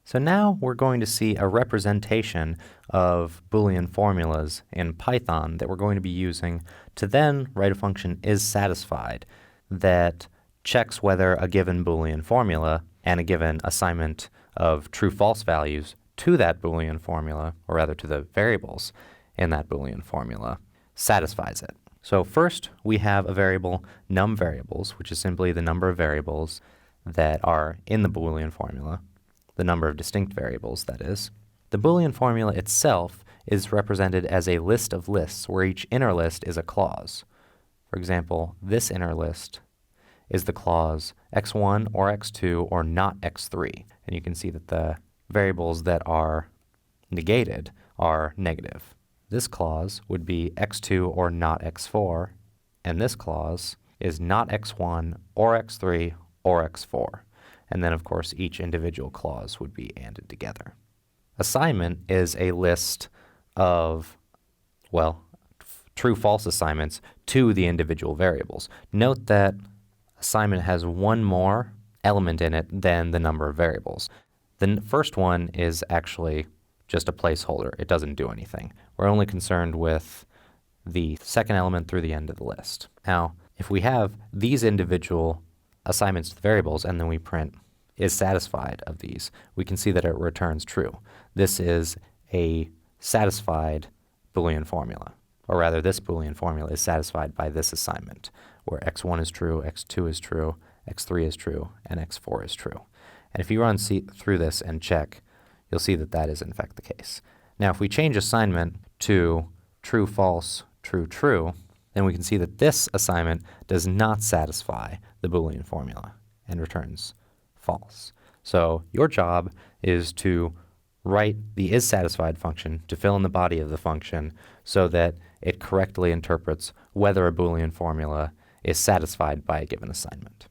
So now we're going to see a representation of Boolean formulas in Python that we're going to be using to then write a function isSatisfied that checks whether a given Boolean formula and a given assignment of true-false values to that Boolean formula, or rather to the variables in that Boolean formula, satisfies it. So first we have a variable numVariables, which is simply the number of variables that are in the Boolean formula, the number of distinct variables, that is. The Boolean formula itself is represented as a list of lists where each inner list is a clause. For example, this inner list is the clause x1 or x2 or not x3. And you can see that the variables that are negated are negative. This clause would be x2 or not x4, and this clause is not x1 or x3 or x4. And then, of course, each individual clause would be ANDed together. Assignment is a list of, well, true-false assignments to the individual variables. Note that assignment has one more element in it than the number of variables. The first one is actually just a placeholder. It doesn't do anything. We're only concerned with the second element through the end of the list. Now, if we have these individual assignments to the variables and then we print isSatisfied of these, we can see that it returns true. This is a satisfied Boolean formula, or rather this Boolean formula is satisfied by this assignment, where x1 is true, x2 is true, x3 is true, and x4 is true. And if you run through this and check, you'll see that that is in fact the case. Now if we change assignment to true, false, true, true, then we can see that this assignment does not satisfy the Boolean formula and returns false. So your job is to write the isSatisfied function to fill in the body of the function so that it correctly interprets whether a Boolean formula is satisfied by a given assignment.